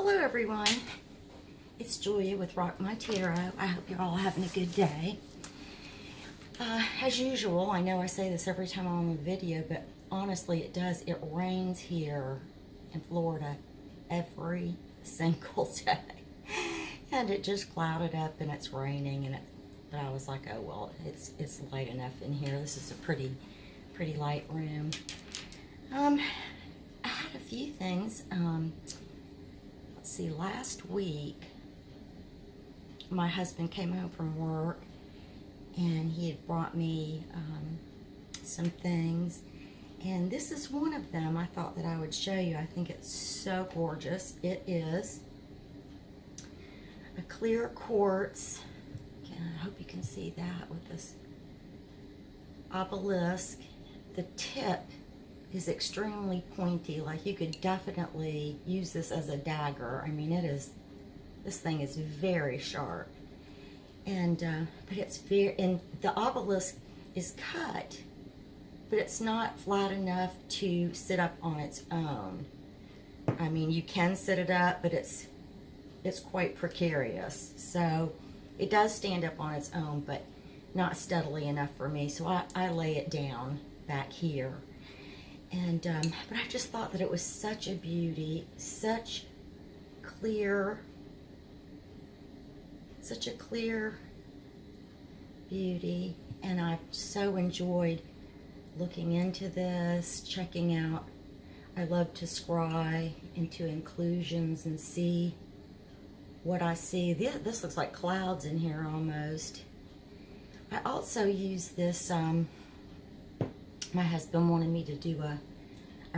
Hello everyone, it's Julia with Rock My Tarot. I hope you're all having a good day. As usual, I know I say this every time I'm on the video, but honestly it does. It rains here in Florida every single day. And it just clouded up and it's raining, and but I was like, oh well, it's light enough in here. This is a pretty light room. I had a few things. Let's see, last week my husband came home from work and he had brought me some things, and this is one of them I thought that I would show you. I think it's so gorgeous. It is a clear quartz. I hope you can see that with this obelisk. The tip is extremely pointy, like you could definitely use this as a dagger. I mean, this thing is very sharp, and but it's and the obelisk is cut, but it's not flat enough to sit up on its own. I mean, you can sit it up, but it's quite precarious. So it does stand up on its own, but not steadily enough for me. So I lay it down back here. And, but I just thought that it was such a beauty, such a clear beauty. And I've so enjoyed looking into this, checking out. I love to scry into inclusions and see what I see. This looks like clouds in here almost. I also use this, my husband wanted me to do a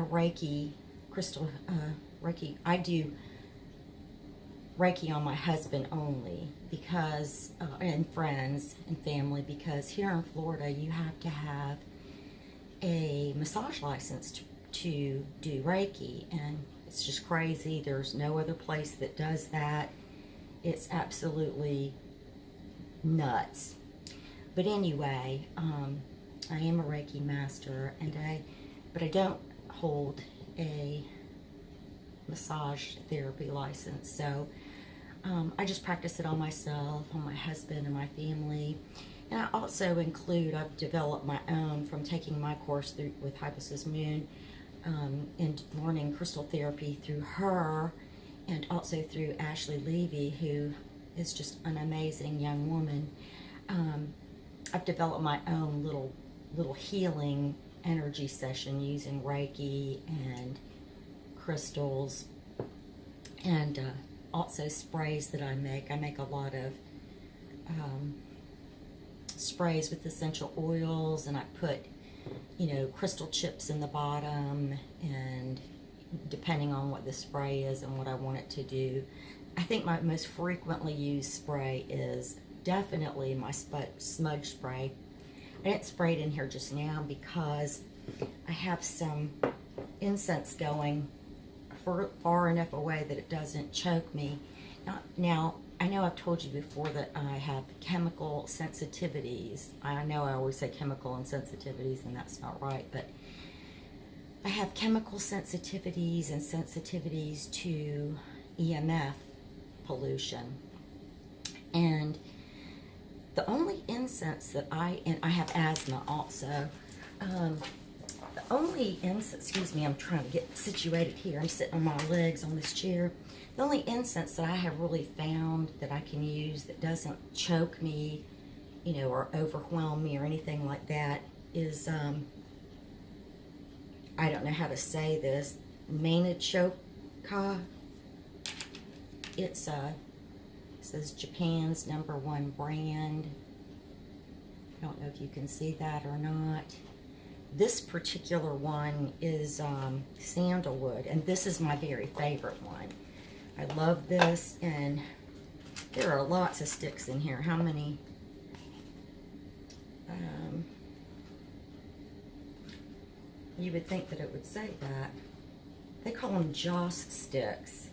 Reiki crystal, Reiki. I do Reiki on my husband only because, and friends and family, because here in Florida you have to have a massage license to do Reiki, and it's just crazy. There's no other place that does that. It's absolutely nuts. But anyway, I am a Reiki master, but I don't hold a massage therapy license. So I just practice it on myself, on my husband, and my family. And I also I've developed my own from taking my course with Hypnosis Moon, and learning crystal therapy through her, and also through Ashley Levy, who is just an amazing young woman. I've developed my own little healing energy session using Reiki and crystals, and also sprays that I make. I make a lot of sprays with essential oils, and I put, crystal chips in the bottom, and depending on what the spray is and what I want it to do. I think my most frequently used spray is definitely my smudge spray. I didn't spray it in here just now because I have some incense going far enough away that it doesn't choke me. Now, I know I've told you before that I have chemical sensitivities. I know I always say chemical insensitivities, and that's not right, but I have chemical sensitivities and sensitivities to EMF pollution. And the only incense that and I have asthma also. The only incense, excuse me, I'm trying to get situated here. I'm sitting on my legs on this chair. The only incense that I have really found that I can use that doesn't choke me, or overwhelm me or anything like that is, I don't know how to say this, Mainichoka. It says Japan's #1 brand. I don't know if you can see that or not. This particular one is sandalwood, and this is my very favorite one. I love this, and there are lots of sticks in here. How many? You would think that it would say that. They call them joss sticks,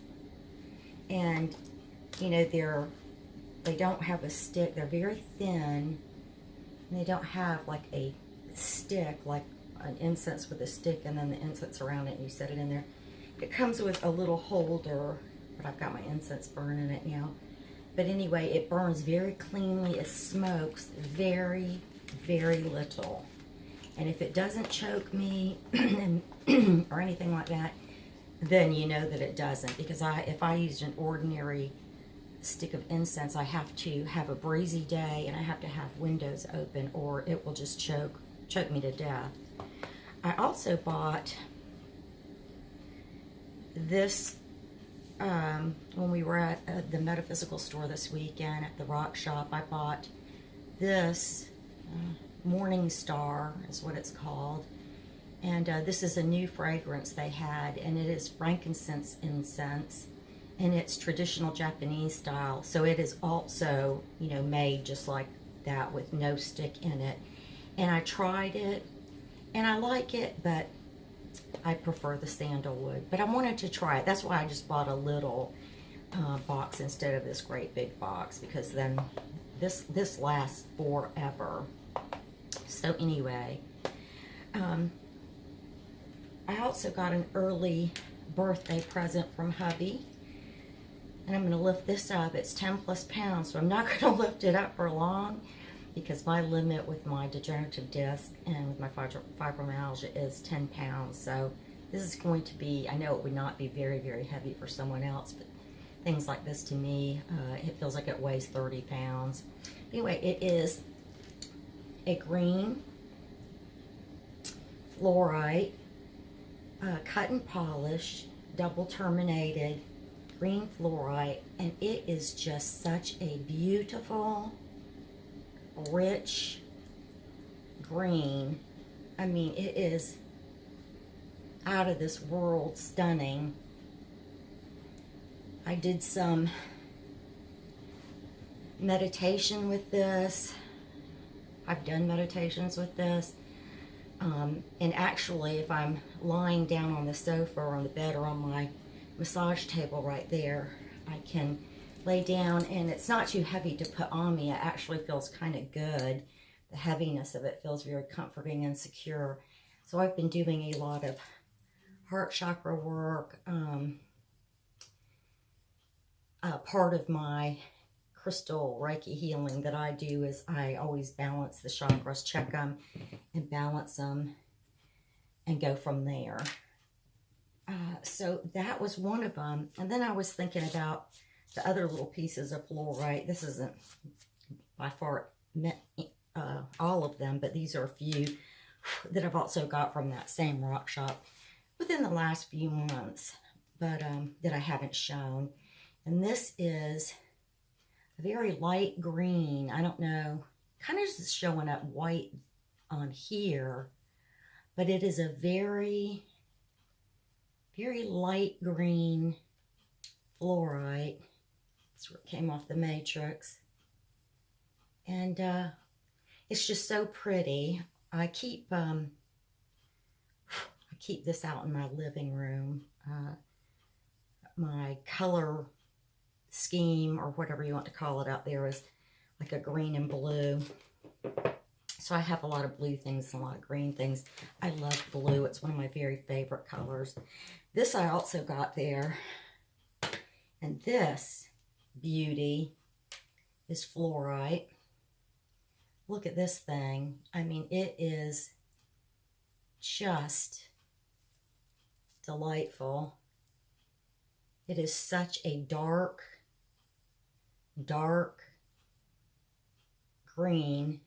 and they don't have a stick. They're very thin, and they don't have like a stick, like an incense with a stick and then the incense around it, and you set it in there. It comes with a little holder, a but I've got my incense burning it now. But anyway, it burns very cleanly. It smokes very, very little. And if it doesn't choke me or anything like that, then you know that it doesn't. Because if I used an ordinary stick of incense, I have to have a breezy day and I have to have windows open, or it will just choke me to death. I also bought this when we were at the metaphysical store this weekend at the rock shop. I bought this Morning Star is what it's called, and this is a new fragrance they had, and it is frankincense incense, and it's traditional Japanese style. So it is also, you know, made just like that with no stick in it. And I tried it and I like it, but I prefer the sandalwood. But I wanted to try it. That's why I just bought a little box instead of this great big box, because then this lasts forever. So anyway, I also got an early birthday present from hubby, and I'm going to lift this up. It's 10 plus pounds, so I'm not going to lift it up for long, because my limit with my degenerative disc and with my fibromyalgia is 10 pounds. So this is going to be, I know it would not be very, very heavy for someone else, but things like this to me, it feels like it weighs 30 pounds. Anyway, it is a green fluorite, cut and polished, double terminated green fluorite, and it is just such a beautiful, rich green. I mean, it is out of this world stunning. I did some meditation with this. I've done meditations with this. And actually, if I'm lying down on the sofa or on the bed or on my massage table right there, I can lay down, and it's not too heavy to put on me. It actually feels kind of good. The heaviness of it feels very comforting and secure. So I've been doing a lot of heart chakra work. Part of my crystal Reiki healing that I do is I always balance the chakras, check them and balance them and go from there. So that was one of them. And then I was thinking about the other little pieces of fluorite. This isn't by far all of them, but these are a few that I've also got from that same rock shop within the last few months, but that I haven't shown. And this is a very light green. I don't know, kind of just showing up white on here, but it is a very, very light green fluorite. That's where it came off the matrix. And it's just so pretty. I keep this out in my living room. My color scheme, or whatever you want to call it out there, is like a green and blue. So I have a lot of blue things and a lot of green things. I love blue. It's one of my very favorite colors. This I also got there. And this beauty is fluorite. Look at this thing. I mean, it is just delightful. It is such a dark green.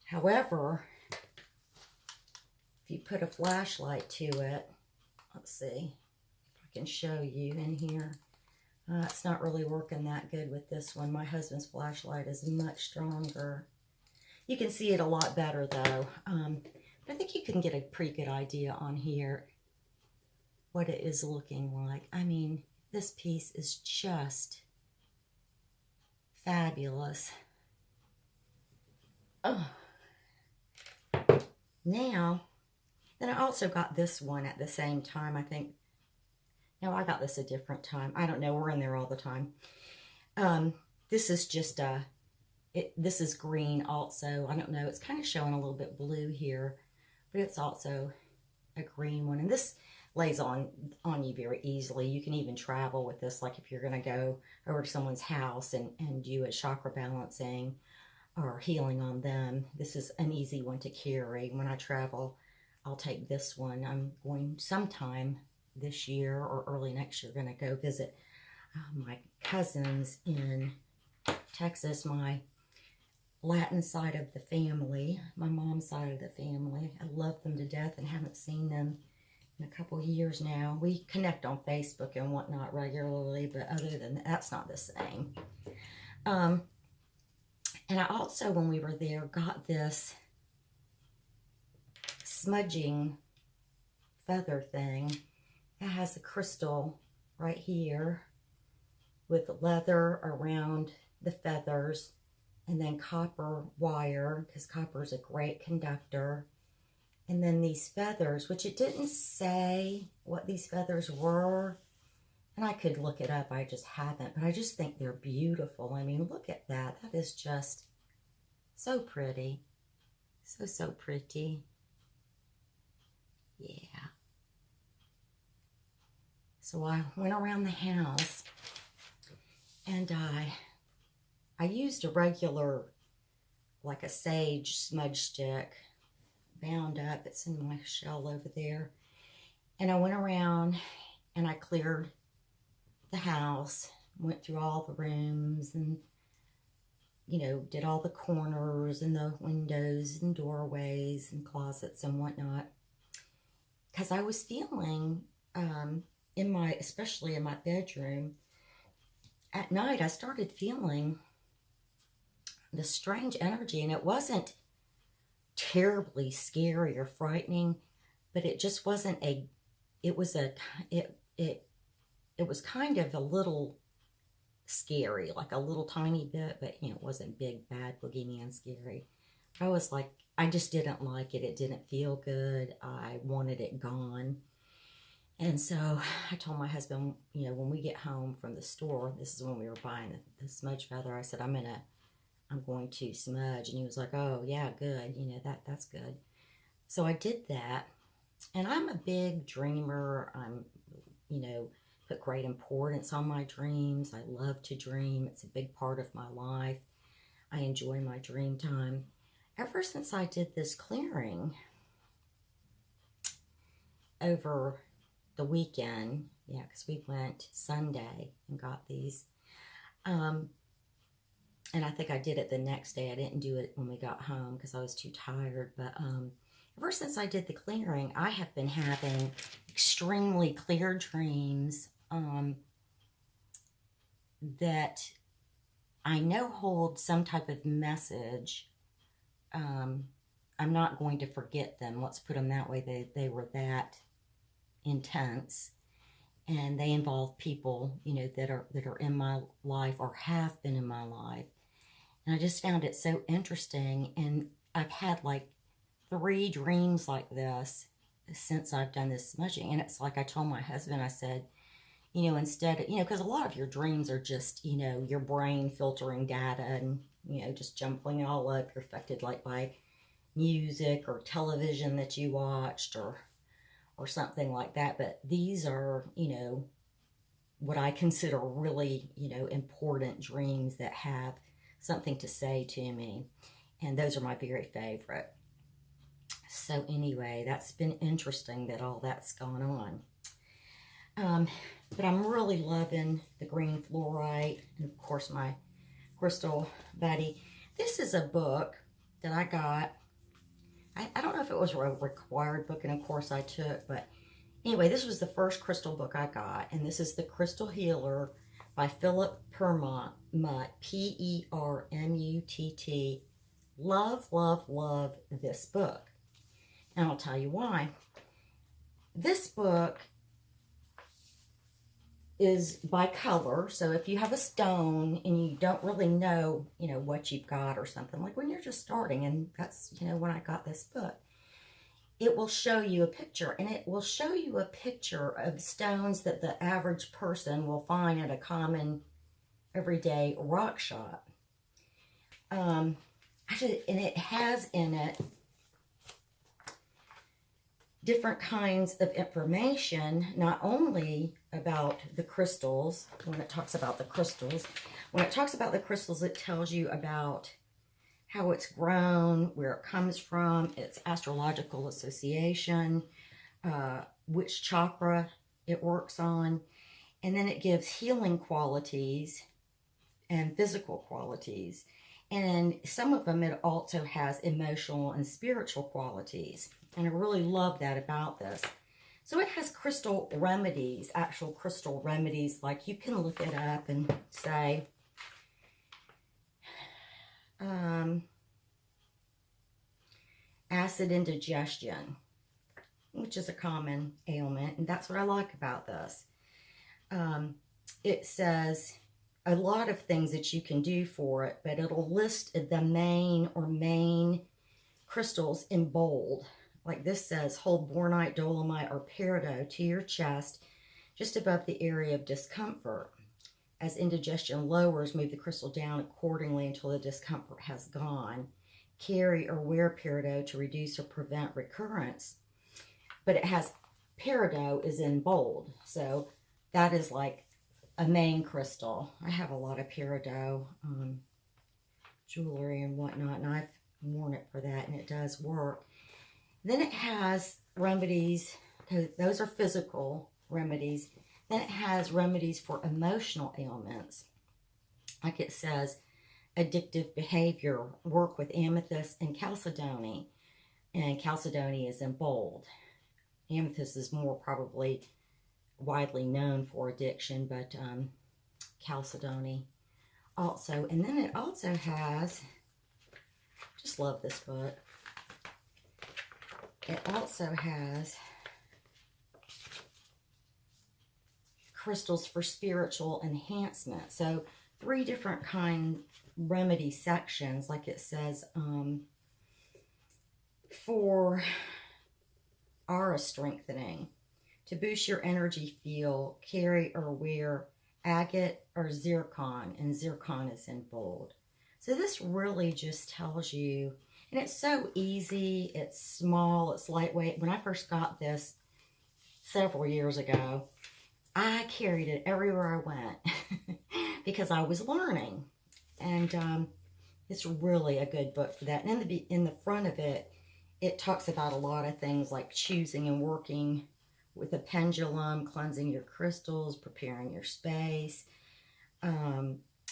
However, if you put a flashlight to it, let's see if I can show you in here. It's not really working that good with this one. My husband's flashlight is much stronger. You can see it a lot better though. But I think you can get a pretty good idea on here what it is looking like. I mean, this piece is just fabulous. Oh. Now, then I also got this one at the same time, I think. No, I got this a different time. I don't know. We're in there all the time. This is just this is green also. I don't know. It's kind of showing a little bit blue here, but it's also a green one. And this lays on you very easily. You can even travel with this, like if you're going to go over to someone's house and do a chakra balancing or healing on them. This is an easy one to carry. When I travel, I'll take this one. I'm going sometime this year or early next year, going to go visit my cousins in Texas, my Latin side of the family, my mom's side of the family. I love them to death and haven't seen them in a couple of years now. We connect on Facebook and whatnot regularly, but other than that, that's not the same. And I also, when we were there, got this smudging feather thing. It has a crystal right here with leather around the feathers, and then copper wire, because copper is a great conductor. And then these feathers, which it didn't say what these feathers were. And I could look it up, I just haven't. But I just think they're beautiful. I mean, look at that. That is just so pretty. So, so pretty. Yeah. So I went around the house and I used a regular, like a sage smudge stick, bound up. It's in my shell over there. And I went around and I cleared the house, went through all the rooms and, you know, did all the corners and the windows and doorways and closets and whatnot. Because I was feeling, especially in my bedroom, at night I started feeling the strange energy, and it wasn't terribly scary or frightening, but it just wasn't it was kind of a little scary, like a little tiny bit, but you know, it wasn't big, bad, boogeyman scary. I was like, I just didn't like it. It didn't feel good. I wanted it gone. And so I told my husband, you know, when we get home from the store, this is when we were buying the smudge feather, I said, I'm going to smudge. And he was like, oh yeah, good. You know, that's good. So I did that. And I'm a big dreamer. You know, put great importance on my dreams. I love to dream. It's a big part of my life. I enjoy my dream time. Ever since I did this clearing over the weekend, yeah, because we went Sunday and got these. And I think I did it the next day. I didn't do it when we got home because I was too tired. But ever since I did the clearing, I have been having extremely clear dreams that I know hold some type of message. I'm not going to forget them. Let's put them that way. They were that intense, and they involve people, you know, that are in my life or have been in my life. And I just found it so interesting. And I've had like 3 dreams like this since I've done this smudging. And it's like I told my husband, I said, you know, instead of, you know, because a lot of your dreams are just, you know, your brain filtering data and, you know, just jumbling it all up. You're affected like by music or television that you watched or something like that. But these are, you know, what I consider really, you know, important dreams that have something to say to me. And those are my very favorite. So anyway, that's been interesting that all that's gone on. But I'm really loving the green fluorite and of course my crystal buddy. This is a book that I got. I don't know if it was a required book, and of course I took, but anyway, this was the first crystal book I got, and this is The Crystal Healer by Philip Permutt, P-E-R-M-U-T-T. Love, love, love this book. And I'll tell you why. This book is by color, so if you have a stone and you don't really know, you know, what you've got or something, like when you're just starting, and that's, you know, when I got this book, it will show you a picture, and it will show you a picture of stones that the average person will find at a common everyday rock shop. And it has in it different kinds of information, not only about the crystals, when it talks about the crystals. When it talks about the crystals, it tells you about how it's grown, where it comes from, its astrological association, which chakra it works on, and then it gives healing qualities and physical qualities. And some of them, it also has emotional and spiritual qualities. And I really love that about this. So it has crystal remedies, actual crystal remedies. Like you can look it up and say, acid indigestion, which is a common ailment. And that's what I like about this. It says a lot of things that you can do for it, but it'll list the main crystals in bold. Like this says, hold bornite, dolomite, or peridot to your chest, just above the area of discomfort. As indigestion lowers, move the crystal down accordingly until the discomfort has gone. Carry or wear peridot to reduce or prevent recurrence. But it has, peridot is in bold, so that is like a main crystal. I have a lot of peridot jewelry and whatnot, and I've worn it for that, and it does work. Then it has remedies, those are physical remedies. Then it has remedies for emotional ailments. Like it says, addictive behavior, work with amethyst and chalcedony. And chalcedony is in bold. Amethyst is more probably widely known for addiction, but chalcedony also. And then it also has, just love this book, it also has crystals for spiritual enhancement. So 3 different kind remedy sections, like it says, for aura strengthening. To boost your energy field, carry or wear agate or zircon, and zircon is in bold. So this really just tells you, and it's so easy, it's small, it's lightweight. When I first got this several years ago, I carried it everywhere I went because I was learning. And it's really a good book for that. And in the front of it, it talks about a lot of things like choosing and working with a pendulum, cleansing your crystals, preparing your space,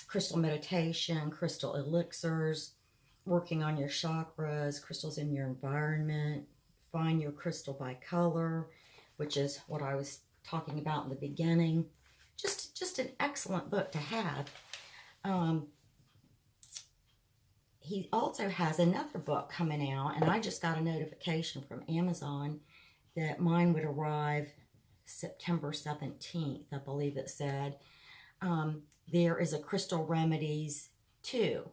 crystal meditation, crystal elixirs, working on your chakras, crystals in your environment, find your crystal by color, which is what I was talking about in the beginning. Just an excellent book to have. He also has another book coming out, and I just got a notification from Amazon that mine would arrive September 17th, I believe it said. There is a Crystal Remedies 2.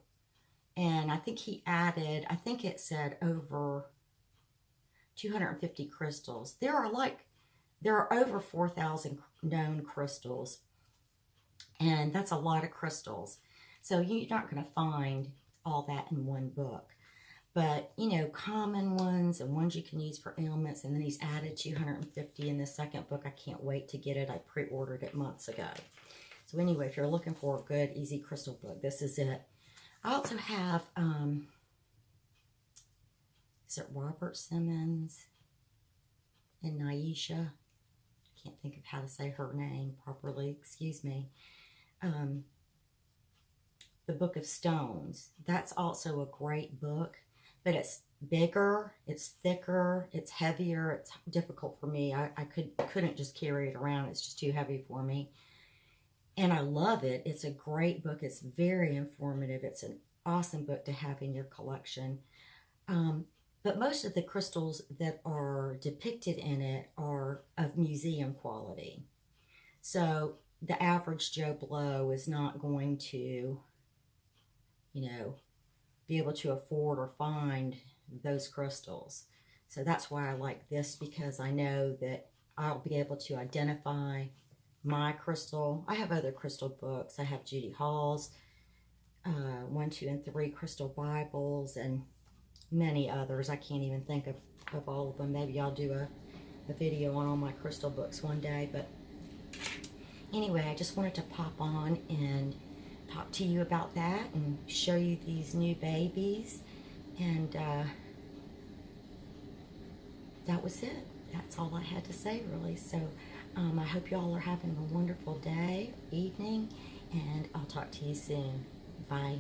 And I think he added, I think it said over 250 crystals. There are over 4,000 known crystals. And that's a lot of crystals. So you're not going to find all that in one book. But, you know, common ones and ones you can use for ailments. And then he's added 250 in the second book. I can't wait to get it. I pre-ordered it months ago. So anyway, if you're looking for a good, easy crystal book, this is it. I also have, is it Robert Simmons and Naisha? I can't think of how to say her name properly. Excuse me. The Book of Stones. That's also a great book, but it's bigger, it's thicker, it's heavier, it's difficult for me. I couldn't just carry it around. It's just too heavy for me. And I love it. It's a great book. It's very informative. It's an awesome book to have in your collection. But most of the crystals that are depicted in it are of museum quality. So the average Joe Blow is not going to, you know, be able to afford or find those crystals. So that's why I like this, because I know that I'll be able to identify my crystal. I have other crystal books. I have Judy Hall's 1, 2, and 3 crystal Bibles, and many others. I can't even think of all of them. Maybe I'll do a video on all my crystal books one day, but anyway, I just wanted to pop on and talk to you about that and show you these new babies. And that was it. That's all I had to say, really. So I hope you all are having a wonderful day, evening, and I'll talk to you soon. Bye.